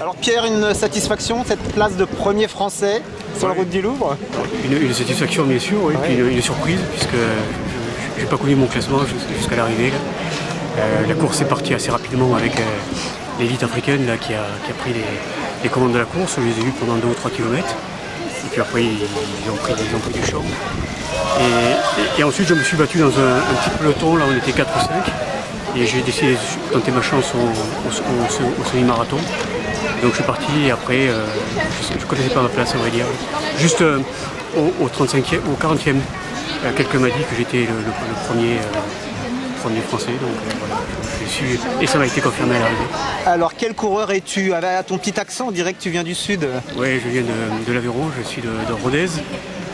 Alors Pierre, une satisfaction, cette place de premier français sur la route du Louvre? Une satisfaction bien sûr, oui, puis une surprise puisque je n'ai pas connu mon classement jusqu'à l'arrivée. La course est partie assez rapidement avec l'élite africaine là, qui a pris les commandes de la course. Je les ai eus pendant 2 ou 3 kilomètres. Et puis après ils ont pris du champ. Et ensuite je me suis battu dans un petit peloton, là on était 4 ou 5. Et j'ai décidé de tenter ma chance au semi-marathon. Donc je suis parti et après, je ne connaissais pas ma place, on va dire. Juste au 35e, au 40e, quelqu'un m'a dit que j'étais le premier français. Donc voilà, je suis, et ça m'a été confirmé à l'arrivée. Alors quel coureur es-tu? À ton petit accent, on dirait que tu viens du sud. Oui, je viens de l'Aveyron, je suis de Rodez.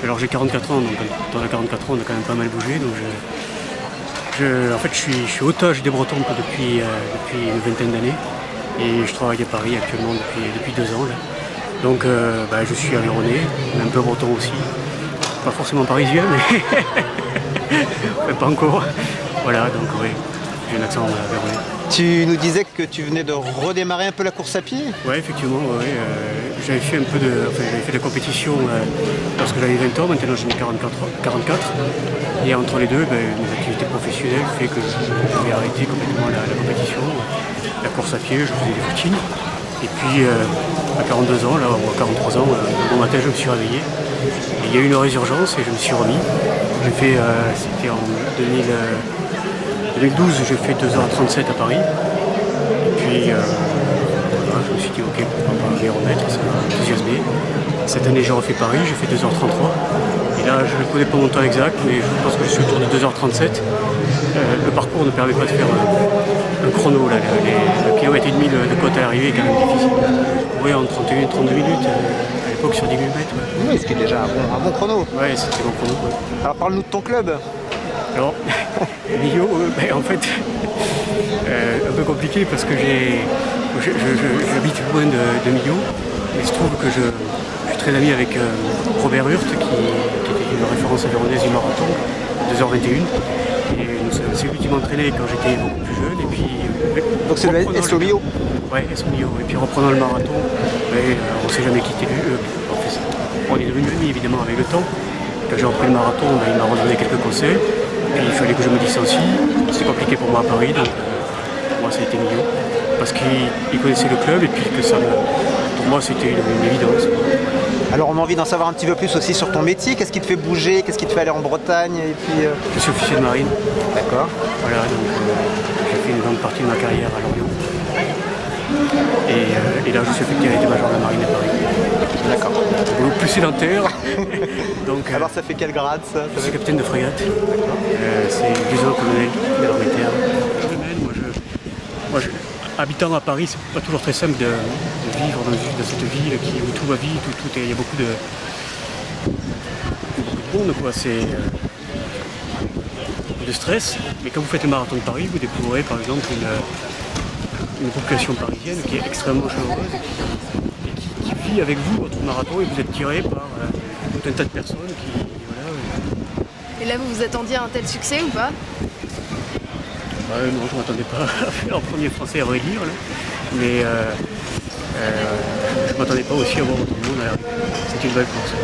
Alors j'ai 44 ans, donc dans les 44 ans on a quand même pas mal bougé. Donc en fait je suis otage des Bretons depuis une vingtaine d'années. Et je travaille à Paris actuellement depuis 2 ans. Là. Donc je suis aveyronnais, un peu breton aussi. Pas forcément parisien, mais pas encore. Voilà, donc oui, j'ai un accent aveyronnais. Tu nous disais que tu venais de redémarrer un peu la course à pied? Oui, effectivement, j'avais fait j'avais fait de la compétition lorsque j'avais 20 ans, maintenant j'en ai 44. Et entre les deux, mes activités professionnelles fait que j'ai arrêté complètement la compétition. La course à pied, je faisais des footings. Et puis à 42 ans, là, ou à 43 ans, bon matin je me suis réveillé. Et il y a eu une résurgence et je me suis remis. J'ai fait, c'était en 2012, j'ai fait 2h37 à Paris. Et puis voilà, je me suis dit ok, pourquoi pas les remettre, ça m'a enthousiasmé. Cette année j'ai refait Paris, j'ai fait 2h33. Et là je ne connais pas mon temps exact, mais je pense que je suis autour de 2h37. Le parcours ne permet pas de faire un chrono. Là. Le kilomètre et demi de côte à l'arrivée est quand même difficile. Oui, en 31 et 32 minutes, à l'époque sur 10 km. Oui, ce qui est déjà un bon chrono. Oui, c'était bon chrono. Ouais. Alors parle-nous de ton club. Alors, Millau, en fait, un peu compliqué parce que j'habite loin de Millau. Il se trouve que je suis très ami avec Robert Hurt, qui était une référence avéronnaise du marathon, 2h21. Et c'est lui qui m'entraînait quand j'étais beaucoup plus jeune. Et puis, donc c'est le SOMIO. Oui, SOMIO. Et puis reprenant le marathon, on ne s'est jamais quitté. On est devenu amis évidemment avec le temps. Quand j'ai repris le marathon, il m'a redonné quelques conseils. Puis il fallait que je me licencie. C'était compliqué pour moi à Paris, donc pour moi ça a été mieux. Parce qu'il connaissait le club et puis que pour moi c'était une évidence. Alors on a envie d'en savoir un petit peu plus aussi sur ton métier. Qu'est-ce qui te fait bouger? Qu'est-ce qui te fait aller en Bretagne? Et puis, Je suis officier de marine. D'accord. Voilà, donc j'ai fait une grande partie de ma carrière à Lorient. Et là je suis effectué avec major de la marine à Paris. D'accord. Boulot plus sédentaire. Donc, alors ça fait quel grade ça? Je suis capitaine de frégate. C'est lieutenant-colonel de l'armée de terre. Habitant à Paris, c'est pas toujours très simple de vivre dans cette ville où tout va vite, où il y a beaucoup de monde, quoi. C'est de stress. Mais quand vous faites le marathon de Paris, vous découvrez par exemple une population parisienne qui est extrêmement chaleureuse et qui vit avec vous votre marathon et vous êtes tiré par tout un tas de personnes qui. Voilà, Et là, vous vous attendiez à un tel succès ou pas? Non, je ne m'attendais pas à faire en premier français à vrai dire, là. Mais je ne m'attendais pas aussi à voir autant de monde à l'arrivée. C'est une belle course.